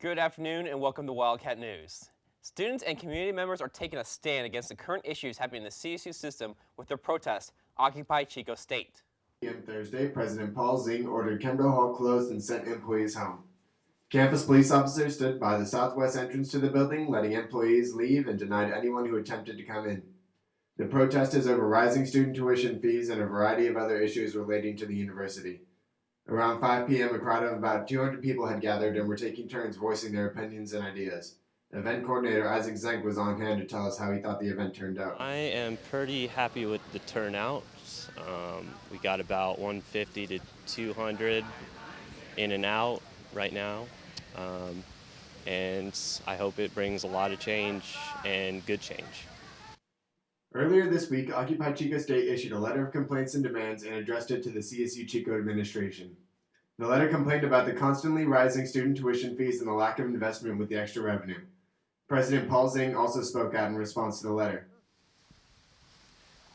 Good afternoon and welcome to Wildcat News. Students and community members are taking a stand against the current issues happening in the CSU system with their protest, Occupy Chico State. On Thursday, President Paul Zing ordered Kendall Hall closed and sent employees home. Campus police officers stood by the southwest entrance to the building, letting employees leave and denied anyone who attempted to come in. The protest is over rising student tuition fees and a variety of other issues relating to the university. Around 5 p.m., a crowd of about 200 people had gathered and were taking turns voicing their opinions and ideas. Event coordinator Isaac Zenk was on hand to tell us how he thought the event turned out. I am pretty happy with the turnout. We got about 150 to 200 in and out right now. And I hope it brings a lot of change and good change. Earlier this week, Occupy Chico State issued a letter of complaints and demands and addressed it to the CSU Chico administration. The letter complained about the constantly rising student tuition fees and the lack of investment with the extra revenue. President Paul Zing also spoke out in response to the letter.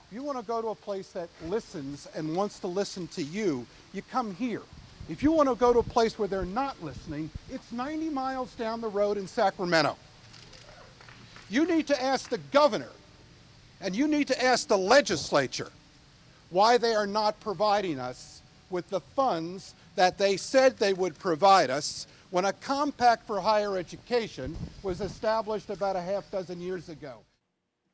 If you want to go to a place that listens and wants to listen to you, you come here. If you want to go to a place where they're not listening, it's 90 miles down the road in Sacramento. You need to ask the governor and you need to ask the legislature why they are not providing us with the funds that they said they would provide us when a compact for higher education was established about a half dozen years ago.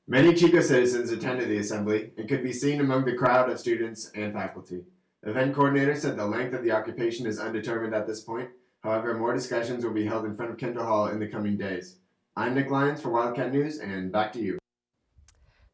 Many Chico citizens attended the assembly and could be seen among the crowd of students and faculty. Event coordinator said the length of the occupation is undetermined at this point. However, more discussions will be held in front of Kendall Hall in the coming days. I'm Nick Lyons for Wildcat News, and back to you.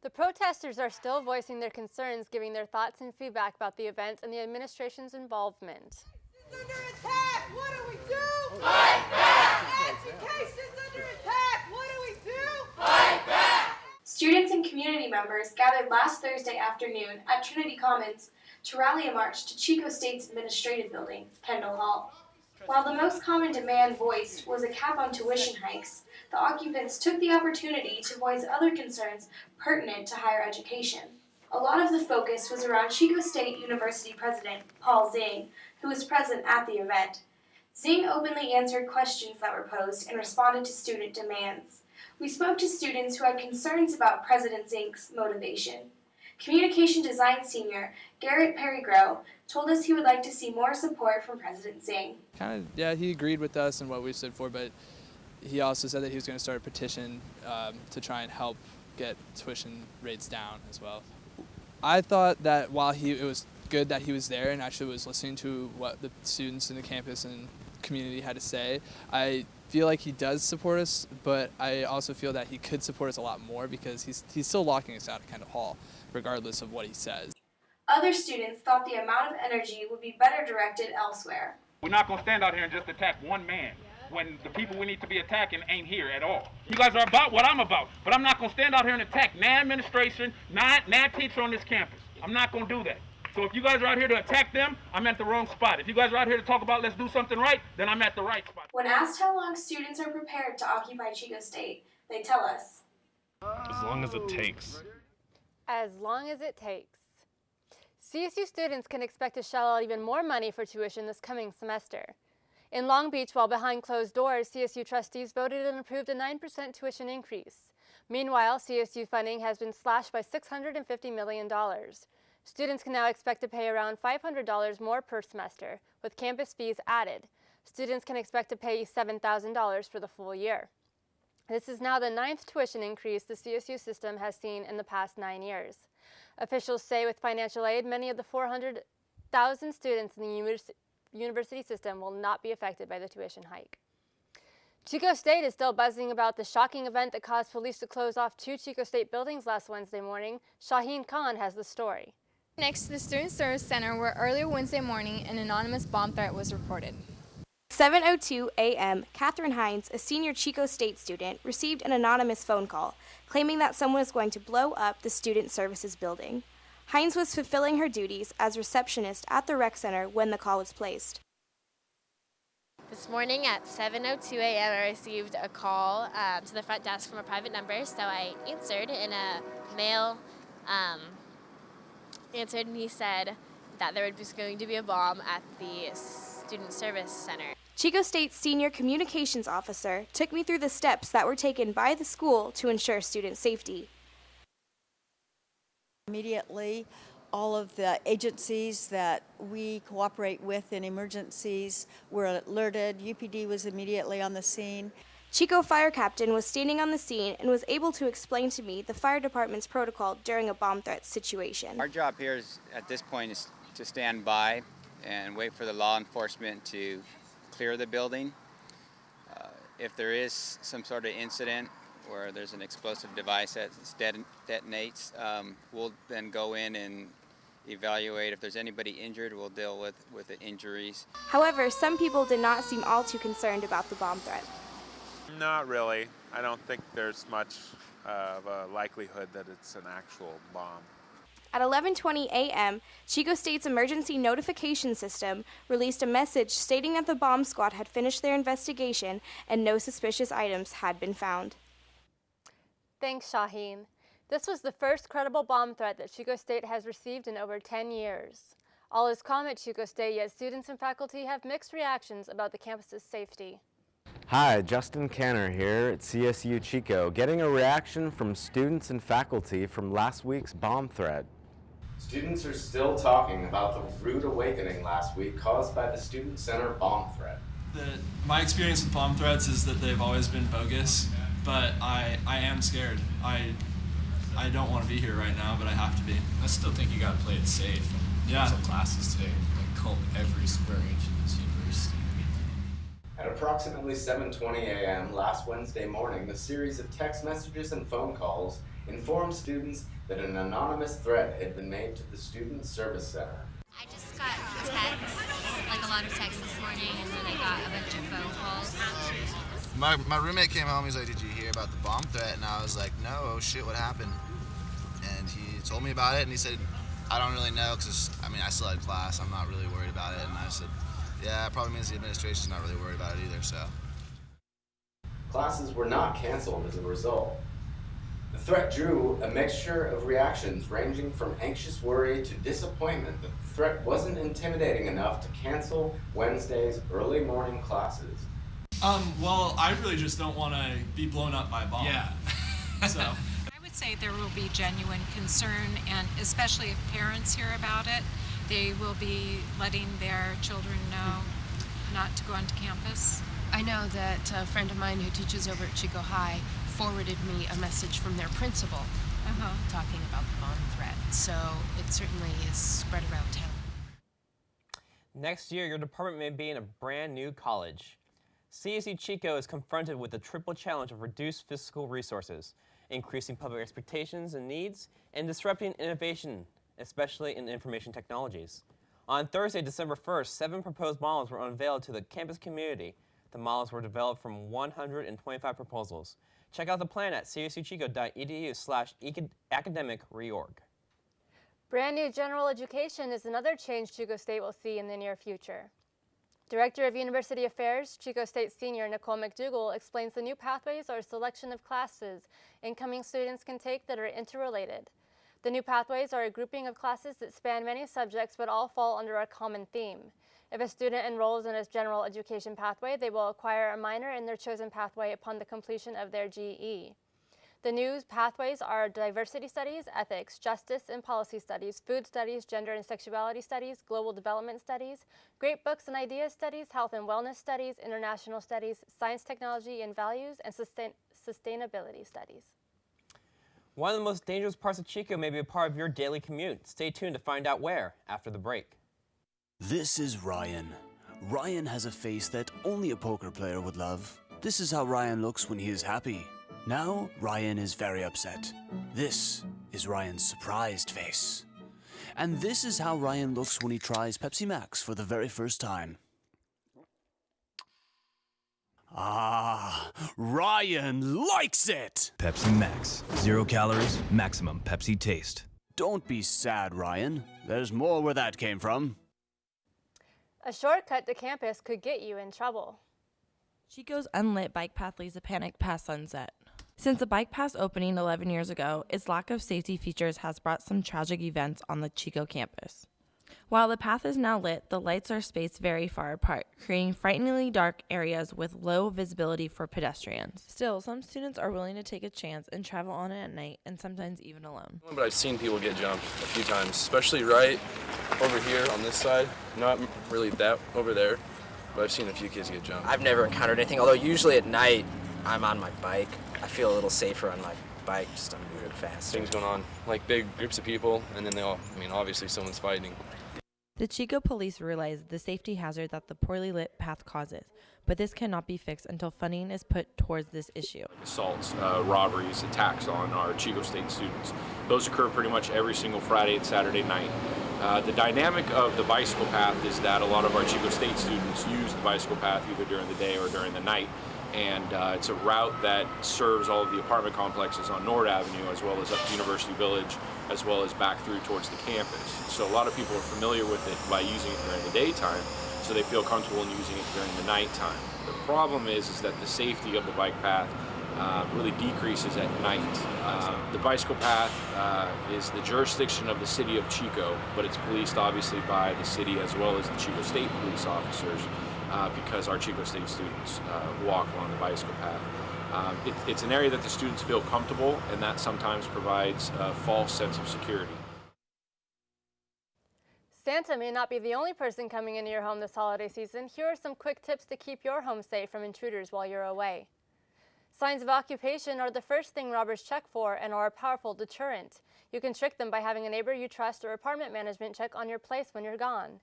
The protesters are still voicing their concerns, giving their thoughts and feedback about the event and the administration's involvement. It's under attack! What do we do? Fight back! Education's under attack! What do we do? Fight back! Students and community members gathered last Thursday afternoon at Trinity Commons to rally a march to Chico State's administrative building, Kendall Hall. While the most common demand voiced was a cap on tuition hikes, the occupants took the opportunity to voice other concerns pertinent to higher education. A lot of the focus was around Chico State University President Paul Zing, who was present at the event. Zing openly answered questions that were posed and responded to student demands. We spoke to students who had concerns about President Zing's motivation. Communication Design Senior Garrett Perrygrow told us he would like to see more support from President Zing. He agreed with us and what we stood for, but he also said that he was going to start a petition to try and help get tuition rates down as well. I thought that while it was good that he was there and actually was listening to what the students in the campus and community had to say, I feel like he does support us, but I also feel that he could support us a lot more because he's still locking us out of Kendall Hall, regardless of what he says. Other students thought the amount of energy would be better directed elsewhere. We're not going to stand out here and just attack one man when the people we need to be attacking ain't here at all. You guys are about what I'm about, but I'm not going to stand out here and attack no administration, no teacher on this campus. I'm not going to do that. So if you guys are out here to attack them, I'm at the wrong spot. If you guys are out here to talk about let's do something right, then I'm at the right spot. When asked how long students are prepared to occupy Chico State, they tell us, As long as it takes. As long as it takes. CSU students can expect to shell out even more money for tuition this coming semester. In Long Beach, while behind closed doors, CSU trustees voted and approved a 9% tuition increase. Meanwhile, CSU funding has been slashed by $650 million. Students can now expect to pay around $500 more per semester, with campus fees added. Students can expect to pay $7,000 for the full year. This is now the 9th tuition increase the CSU system has seen in the past 9 years. Officials say with financial aid, many of the 400,000 students in the university system will not be affected by the tuition hike. Chico State is still buzzing about the shocking event that caused police to close off 2 Chico State buildings last Wednesday morning. Shaheen Khan has the story. Next to the Student Service Center, where earlier Wednesday morning an anonymous bomb threat was reported. 7:02 a.m., Catherine Hines, a senior Chico State student, received an anonymous phone call claiming that someone was going to blow up the Student Services building. Hines was fulfilling her duties as receptionist at the rec center when the call was placed. This morning at 7:02 a.m. I received a call to the front desk from a private number, so I answered, and a male answered, and he said that there was going to be a bomb at the Student Service Center. Chico State's senior communications officer took me through the steps that were taken by the school to ensure student safety. Immediately, all of the agencies that we cooperate with in emergencies were alerted. UPD was immediately on the scene. Chico Fire Captain was standing on the scene and was able to explain to me the fire department's protocol during a bomb threat situation. Our job here is, at this point, is to stand by and wait for the law enforcement to clear the building. If there is some sort of incident where there's an explosive device that detonates, we'll then go in and evaluate. If there's anybody injured, we'll deal with the injuries. However, some people did not seem all too concerned about the bomb threat. Not really. I don't think there's much of a likelihood that it's an actual bomb. At 11:20 a.m., Chico State's emergency notification system released a message stating that the bomb squad had finished their investigation and no suspicious items had been found. Thanks, Shaheen. This was the first credible bomb threat that Chico State has received in over 10 years. All is calm at Chico State, yet students and faculty have mixed reactions about the campus's safety. Hi, Justin Canner here at CSU Chico, getting a reaction from students and faculty from last week's bomb threat. Students are still talking about the rude awakening last week caused by the Student Center bomb threat. My experience with bomb threats is that they've always been bogus, but I am scared. I don't want to be here right now, but I have to be. I still think you gotta play it safe. Yeah. Some classes today, like comb every square inch of this university. At approximately 7:20 a.m. last Wednesday morning, the series of text messages and phone calls informed students that an anonymous threat had been made to the Student Service Center. I just got texts, like a lot of texts this morning, and then I got a bunch of phone calls. My roommate came home, he's like, did you hear about the bomb threat? And I was like, no, oh shit, what happened? And he told me about it, and he said, I don't really know, because, I still had class, I'm not really worried about it. And I said, yeah, it probably means the administration's not really worried about it either, so. Classes were not canceled as a result. The threat drew a mixture of reactions ranging from anxious worry to disappointment that the threat wasn't intimidating enough to cancel Wednesday's early morning classes. Well, I really just don't want to be blown up by a bomb. Yeah. So. I would say there will be genuine concern, and especially if parents hear about it, they will be letting their children know not to go onto campus. I know that a friend of mine who teaches over at Chico High forwarded me a message from their principal talking about the bomb threat. So it certainly is spread around town. Next year, your department may be in a brand new college. CSU Chico is confronted with the triple challenge of reduced fiscal resources, increasing public expectations and needs, and disrupting innovation, especially in information technologies. On Thursday, December 1st, 7 proposed models were unveiled to the campus community. The models were developed from 125 proposals. Check out the plan at csuchico.edu/academic-reorg. Brand new general education is another change Chico State will see in the near future. Director of University Affairs, Chico State Senior Nicole McDougall explains the new pathways are a selection of classes incoming students can take that are interrelated. The new pathways are a grouping of classes that span many subjects but all fall under a common theme. If a student enrolls in a general education pathway, they will acquire a minor in their chosen pathway upon the completion of their GE. The new pathways are diversity studies, ethics, justice and policy studies, food studies, gender and sexuality studies, global development studies, great books and ideas studies, health and wellness studies, international studies, science, technology and values, and sustainability studies. One of the most dangerous parts of Chico may be a part of your daily commute. Stay tuned to find out where after the break. This is Ryan. Ryan has a face that only a poker player would love. This is how Ryan looks when he is happy. Now, Ryan is very upset. This is Ryan's surprised face. And this is how Ryan looks when he tries Pepsi Max for the very first time. Ah, Ryan likes it! Pepsi Max. 0 calories, maximum Pepsi taste. Don't be sad, Ryan. There's more where that came from. A shortcut to campus could get you in trouble. Chico's unlit bike path leads a panic past sunset. Since the bike path's opening 11 years ago, its lack of safety features has brought some tragic events on the Chico campus. While the path is now lit, the lights are spaced very far apart, creating frighteningly dark areas with low visibility for pedestrians. Still, some students are willing to take a chance and travel on it at night, and sometimes even alone. But I've seen people get jumped a few times, especially right over here on this side. Not really that over there, but I've seen a few kids get jumped. I've never encountered anything, although usually at night I'm on my bike. I feel a little safer on my bike, just I'm moving fast. Things going on, like big groups of people, and then obviously someone's fighting. The Chico police realize the safety hazard that the poorly lit path causes, but this cannot be fixed until funding is put towards this issue. Assaults, robberies, attacks on our Chico State students. Those occur pretty much every single Friday and Saturday night. The dynamic of the bicycle path is that a lot of our Chico State students use the bicycle path either during the day or during the night. And it's a route that serves all of the apartment complexes on Nord Avenue, as well as up to University Village, as well as back through towards the campus. So a lot of people are familiar with it by using it during the daytime, so they feel comfortable in using it during the nighttime. The problem is that the safety of the bike path really decreases at night. The bicycle path is the jurisdiction of the city of Chico, but it's policed obviously by the city as well as the Chico State police officers. Because our Chico State students walk along the bicycle path. It's an area that the students feel comfortable, and that sometimes provides a false sense of security. Santa may not be the only person coming into your home this holiday season. Here are some quick tips to keep your home safe from intruders while you're away. Signs of occupation are the first thing robbers check for and are a powerful deterrent. You can trick them by having a neighbor you trust or apartment management check on your place when you're gone.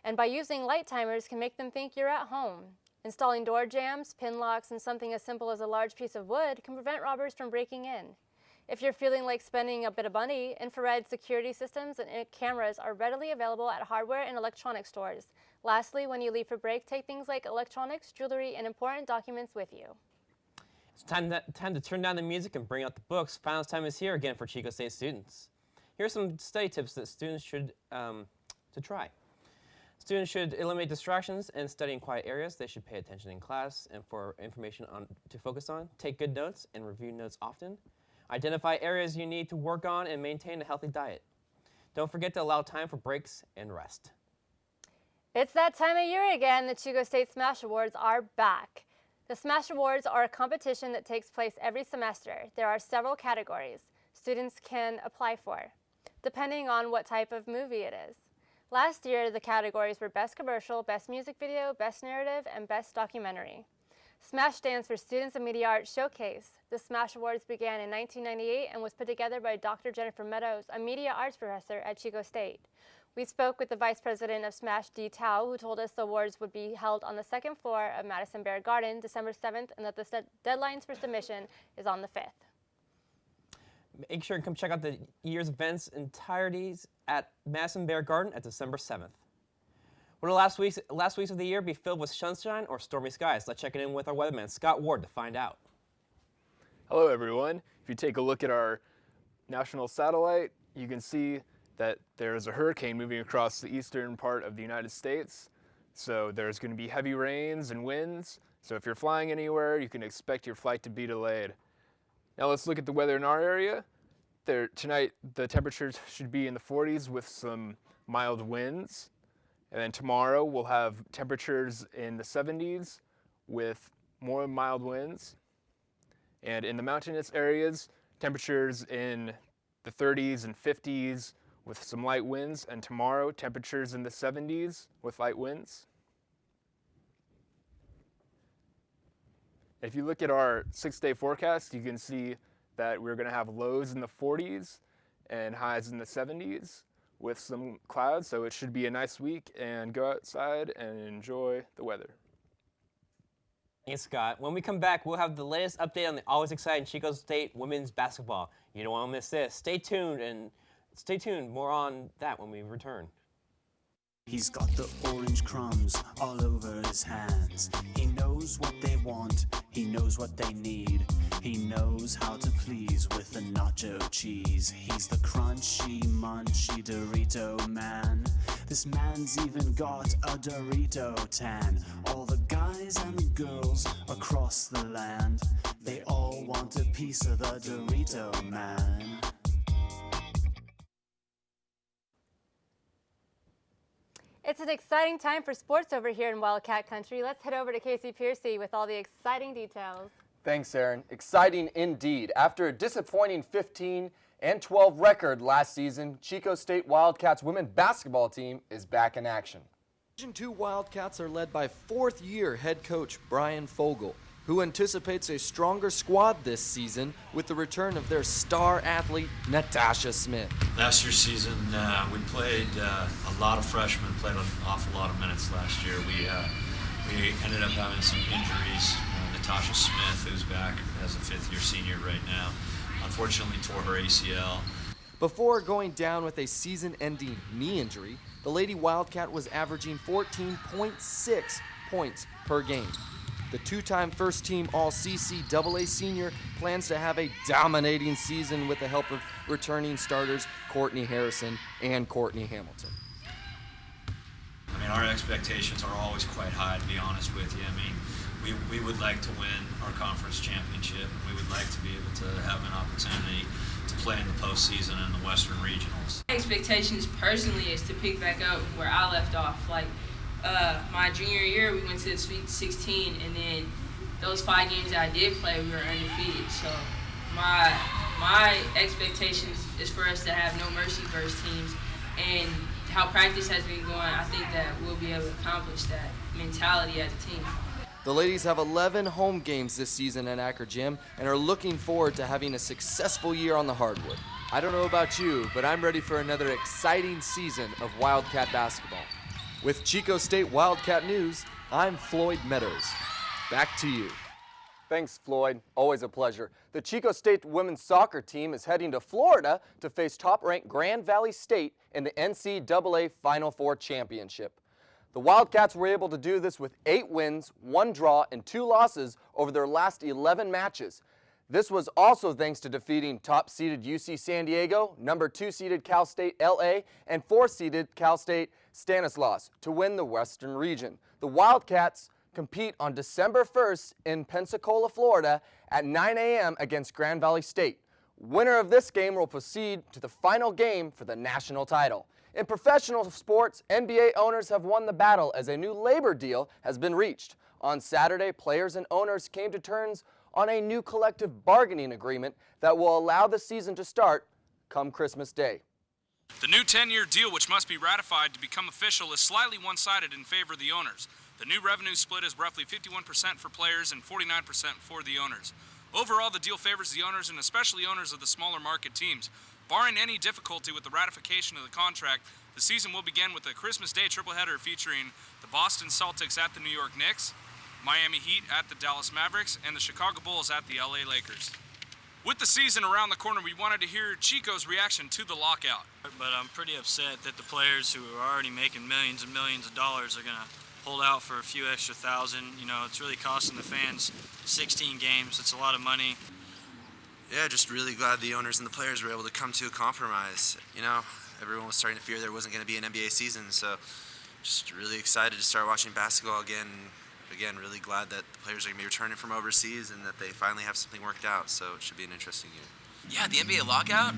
And by using light timers can make them think you're at home. Installing door jams, pin locks, and something as simple as a large piece of wood can prevent robbers from breaking in. If you're feeling like spending a bit of money, infrared security systems and cameras are readily available at hardware and electronics stores. Lastly, when you leave for break, take things like electronics, jewelry, and important documents with you. It's time to turn down the music and bring out the books. Finals time is here again for Chico State students. Here are some study tips that students should to try. Students should eliminate distractions and study in quiet areas. They should pay attention in class and for information to focus on. Take good notes and review notes often. Identify areas you need to work on and maintain a healthy diet. Don't forget to allow time for breaks and rest. It's that time of year again. The Chico State Smash Awards are back. The Smash Awards are a competition that takes place every semester. There are several categories students can apply for, depending on what type of movie it is. Last year, the categories were Best Commercial, Best Music Video, Best Narrative, and Best Documentary. SMASH stands for Students of Media Arts Showcase. The SMASH Awards began in 1998 and was put together by Dr. Jennifer Meadows, a media arts professor at Chico State. We spoke with the Vice President of SMASH, Dee Tao, who told us the awards would be held on the second floor of Madison Bear Garden, December 7th, and that the deadlines for submission is on the 5th. Make sure and come check out the year's events entireties at Madison Bear Garden at December 7th. Will the last weeks of the year be filled with sunshine or stormy skies? Let's check it in with our weatherman, Scott Ward, to find out. Hello everyone. If you take a look at our national satellite, you can see that there's a hurricane moving across the eastern part of the United States. So there's going to be heavy rains and winds. So if you're flying anywhere, you can expect your flight to be delayed. Now let's look at the weather in our area. Tonight, the temperatures should be in the 40s with some mild winds. And then tomorrow, we'll have temperatures in the 70s with more mild winds. And in the mountainous areas, temperatures in the 30s and 50s with some light winds. And tomorrow, temperatures in the 70s with light winds. If you look at our 6-day forecast, you can see that we're going to have lows in the 40s and highs in the 70s with some clouds, so it should be a nice week, and go outside and enjoy the weather. Thanks, Scott. When we come back, we'll have the latest update on the always exciting Chico State women's basketball. You don't want to miss this. Stay tuned and Stay tuned, more on that when we return. He's got the orange crumbs all over his hands. He knows what they want, he knows what they need. He knows how to please with the nacho cheese. He's the crunchy, munchy Dorito man. This man's even got a Dorito tan. All the guys and girls across the land, they all want a piece of the Dorito man. It's an exciting time for sports over here in Wildcat Country. Let's head over to Casey Piercy with all the exciting details. Thanks, Aaron. Exciting indeed. After a disappointing 15-12 record last season, Chico State Wildcats women's basketball team is back in action. Division II Wildcats are led by fourth-year head coach Brian Fogel, who anticipates a stronger squad this season with the return of their star athlete, Natasha Smith. Last year's season, we played a lot of freshmen, played an awful lot of minutes last year. We ended up having some injuries. Natasha Smith, who's back as a fifth-year senior right now, unfortunately tore her ACL. Before going down with a season-ending knee injury, the Lady Wildcat was averaging 14.6 points per game. The two-time first-team All-CCAA senior plans to have a dominating season with the help of returning starters Courtney Harrison and Courtney Hamilton. I mean, our expectations are always quite high, to be honest with you. I mean, we would like to win our conference championship, and we would like to be able to have an opportunity to play in the postseason and the Western Regionals. My expectations personally is to pick back up where I left off. Like my junior year, we went to the Sweet 16, and then those 5 games that I did play, we were undefeated. So my expectations is for us to have no mercy versus teams, and how practice has been going, I think that we'll be able to accomplish that mentality as a team. The ladies have 11 home games this season at Acker Gym and are looking forward to having a successful year on the hardwood. I don't know about you, but I'm ready for another exciting season of Wildcat basketball. With Chico State Wildcat News, I'm Floyd Meadows. Back to you. Thanks, Floyd. Always a pleasure. The Chico State women's soccer team is heading to Florida to face top-ranked Grand Valley State in the NCAA Final Four Championship. The Wildcats were able to do this with 8 wins, 1 draw, and 2 losses over their last 11 matches. This was also thanks to defeating top-seeded UC San Diego, number 2-seeded Cal State LA, and 4-seeded Cal State Stanislaus to win the Western Region. The Wildcats compete on December 1st in Pensacola, Florida at 9 a.m. against Grand Valley State. Winner of this game will proceed to the final game for the national title. In professional sports, NBA owners have won the battle as a new labor deal has been reached. On Saturday, players and owners came to terms on a new collective bargaining agreement that will allow the season to start come Christmas Day. The new 10-year deal, which must be ratified to become official, is slightly one-sided in favor of the owners. The new revenue split is roughly 51% for players and 49% for the owners. Overall, the deal favors the owners and especially owners of the smaller market teams. Barring any difficulty with the ratification of the contract, the season will begin with a Christmas Day tripleheader featuring the Boston Celtics at the New York Knicks, Miami Heat at the Dallas Mavericks, and the Chicago Bulls at the LA Lakers. With the season around the corner, we wanted to hear Chico's reaction to the lockout. But I'm pretty upset that the players who are already making millions and millions of dollars are going to hold out for a few extra thousand. You know, it's really costing the fans 16 games. It's a lot of money. Yeah, just really glad the owners and the players were able to come to a compromise. You know, everyone was starting to fear there wasn't going to be an NBA season, so just really excited to start watching basketball again. Again, really glad that the players are going to be returning from overseas and that they finally have something worked out, so it should be an interesting year. Yeah, the NBA lockout?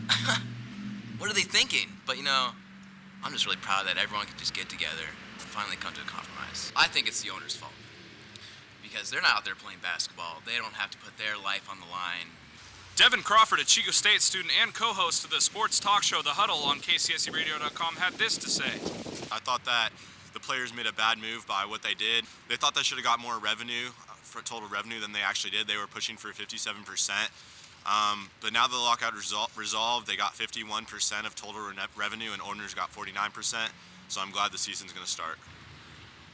What are they thinking? But, you know, I'm just really proud that everyone can just get together and finally come to a compromise. I think it's the owner's fault because they're not out there playing basketball. They don't have to put their life on the line. Devin Crawford, a Chico State student and co-host of the sports talk show The Huddle on KCSEradio.com, had this to say. I thought that the players made a bad move by what they did. They thought they should have got more revenue, for total revenue, than they actually did. They were pushing for 57%. But now the lockout resolved, they got 51% of total revenue and owners got 49%. So I'm glad the season's going to start.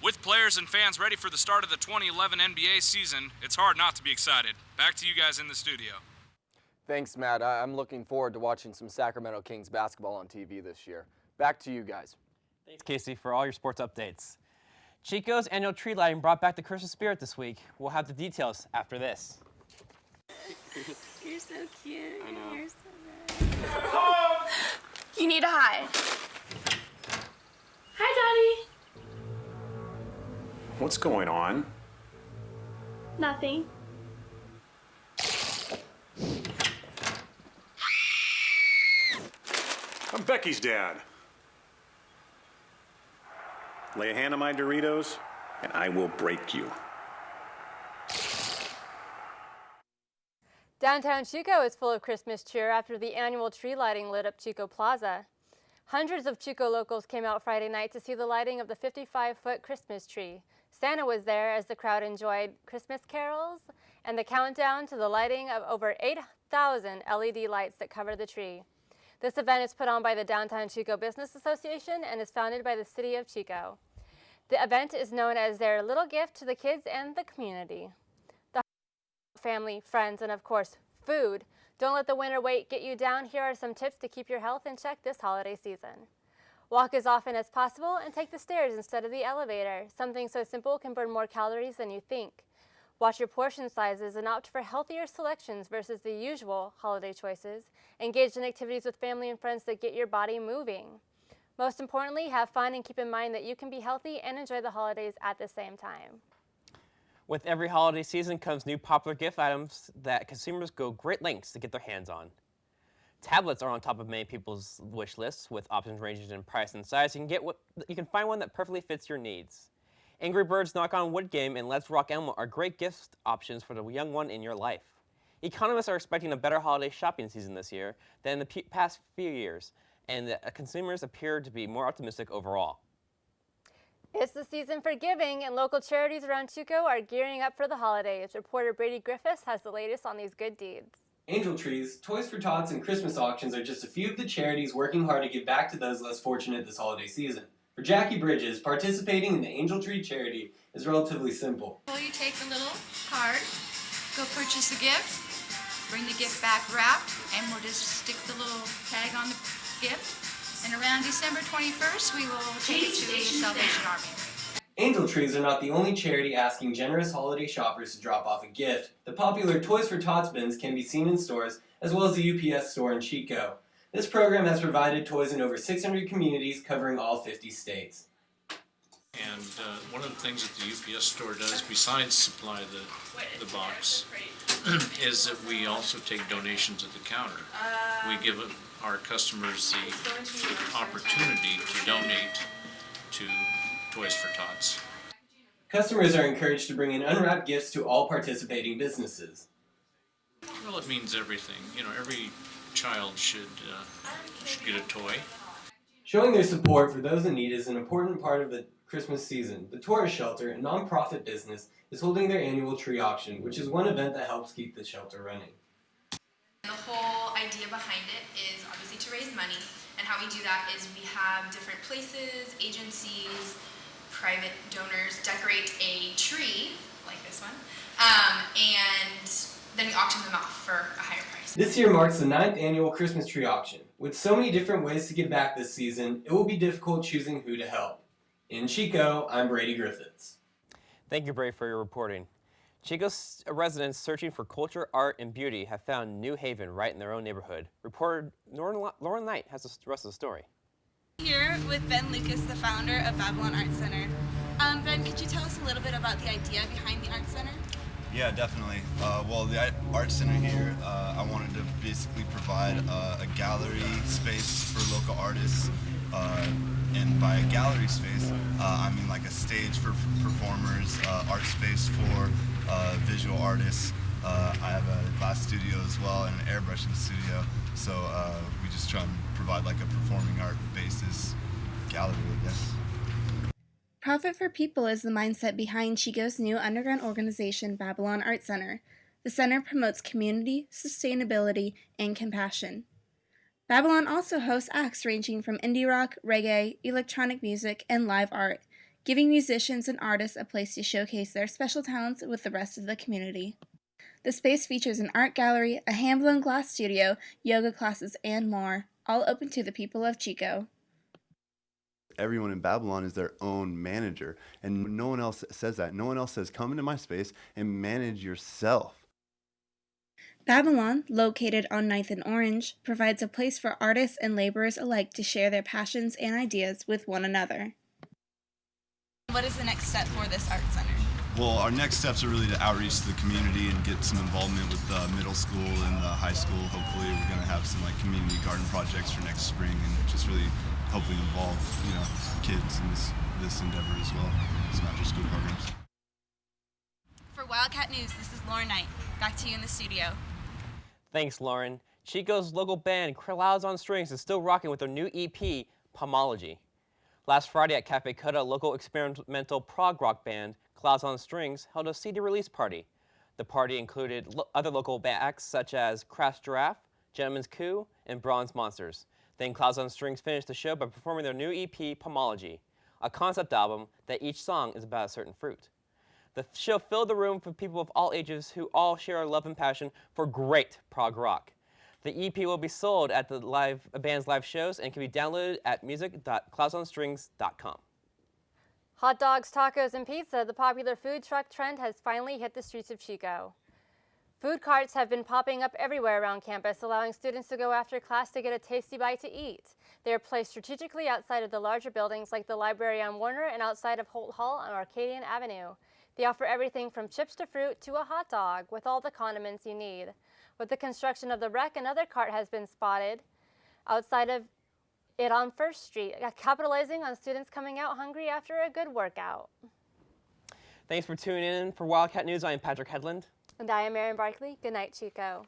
With players and fans ready for the start of the 2011 NBA season, it's hard not to be excited. Back to you guys in the studio. Thanks, Matt. I'm looking forward to watching some Sacramento Kings basketball on TV this year. Back to you guys. Thanks, Casey, for all your sports updates. Chico's annual tree lighting brought back the Christmas spirit this week. We'll have the details after this. You're so cute. I know. You're so good. You need to hide. Hi, Daddy. What's going on? Nothing. I'm Becky's dad. Lay a hand on my Doritos, and I will break you. Downtown Chico is full of Christmas cheer after the annual tree lighting lit up Chico Plaza. Hundreds of Chico locals came out Friday night to see the lighting of the 55-foot Christmas tree. Santa was there as the crowd enjoyed Christmas carols and the countdown to the lighting of over 8,000 LED lights that cover the tree. This event is put on by the Downtown Chico Business Association and is founded by the City of Chico. The event is known as their little gift to the kids and the community. The family, friends, and of course, food. Don't let the winter weight get you down. Here are some tips to keep your health in check this holiday season. Walk as often as possible and take the stairs instead of the elevator. Something so simple can burn more calories than you think. Watch your portion sizes and opt for healthier selections versus the usual holiday choices. Engage in activities with family and friends that get your body moving. Most importantly, have fun and keep in mind that you can be healthy and enjoy the holidays at the same time. With every holiday season comes new popular gift items that consumers go great lengths to get their hands on. Tablets are on top of many people's wish lists, with options ranging in price and size. You can find one that perfectly fits your needs. Angry Birds Knock on Wood game and Let's Rock Elmo are great gift options for the young one in your life. Economists are expecting a better holiday shopping season this year than the past few years, and consumers appear to be more optimistic overall. It's the season for giving, and local charities around Chico are gearing up for the holidays. Reporter Brady Griffiths has the latest on these good deeds. Angel Trees, Toys for Tots, and Christmas auctions are just a few of the charities working hard to give back to those less fortunate this holiday season. For Jackie Bridges, participating in the Angel Tree charity is relatively simple. Well, you take the little card, go purchase a gift, bring the gift back wrapped, and we'll just stick the little tag on the gift. And around December 21st, we will take it to the Salvation Army. Angel Trees are not the only charity asking generous holiday shoppers to drop off a gift. The popular Toys for Tots bins can be seen in stores, as well as the UPS store in Chico. This program has provided toys in over 600 communities covering all 50 states. And one of the things that the UPS store does, besides supply the box, is that we also take donations at the counter. We give our customers the opportunity to donate to Toys for Tots. Customers are encouraged to bring in unwrapped gifts to all participating businesses. Well, it means everything. You know, every child should get a toy. Showing their support for those in need is an important part of the Christmas season. The Tourist Shelter, a nonprofit business, is holding their annual tree auction, which is one event that helps keep the shelter running. The whole idea behind it is obviously to raise money, and how we do that is we have different places, agencies, private donors decorate a tree, like this one, and then we auction them off for a higher price. This year marks the 9th annual Christmas tree auction. With so many different ways to give back this season, it will be difficult choosing who to help. In Chico, I'm Brady Griffiths. Thank you, Brady, for your reporting. Chico's residents searching for culture, art, and beauty have found New Haven right in their own neighborhood. Reporter Lauren Knight has the rest of the story. Here with Ben Lucas, the founder of Babylon Art Center. Ben, could you tell us a little bit about the idea behind the Art Center? Yeah, definitely. Well, the Art Center here, I wanted to basically provide a gallery space for local artists. And by a gallery space, I mean like a stage for performers, art space for visual artists. I have a glass studio as well and an airbrushing studio. So we just try and provide like a performing art basis gallery, I guess. Profit for People is the mindset behind Chico's new underground organization, Babylon Art Center. The center promotes community, sustainability, and compassion. Babylon also hosts acts ranging from indie rock, reggae, electronic music, and live art, giving musicians and artists a place to showcase their special talents with the rest of the community. The space features an art gallery, a hand-blown glass studio, yoga classes, and more, all open to the people of Chico. Everyone in Babylon is their own manager, and no one else says that. No one else says, come into my space and manage yourself. Babylon, located on 9th and Orange, provides a place for artists and laborers alike to share their passions and ideas with one another. What is the next step for this art center? Well, our next steps are really to outreach to the community and get some involvement with the middle school and the high school. Hopefully we're going to have some community garden projects for next spring and just really hopefully involve kids in this endeavor as well, some after school programs. For Wildcat News, this is Lauren Knight. Back to you in the studio. Thanks, Lauren. Chico's local band, Clouds on Strings, is still rocking with their new EP, Pomology. Last Friday at Cafe Coda, local experimental prog rock band, Clouds on Strings, held a CD release party. The party included other local acts such as Crash Giraffe, Gentleman's Coup, and Bronze Monsters. Then Clouds on Strings finished the show by performing their new EP, Pomology, a concept album that each song is about a certain fruit. The show filled the room with people of all ages who all share a love and passion for great prog rock. The EP will be sold at the band's live shows and can be downloaded at music.cloudsonstrings.com. Hot dogs, tacos, and pizza, the popular food truck trend has finally hit the streets of Chico. Food carts have been popping up everywhere around campus, allowing students to go after class to get a tasty bite to eat. They are placed strategically outside of the larger buildings like the library on Warner and outside of Holt Hall on Arcadian Avenue. They offer everything from chips to fruit to a hot dog with all the condiments you need. With the construction of the wreck, another cart has been spotted outside of it on 1st Street, capitalizing on students coming out hungry after a good workout. Thanks for tuning in. For Wildcat News, I am Patrick Headland. And I am Erin Barkley. Good night, Chico.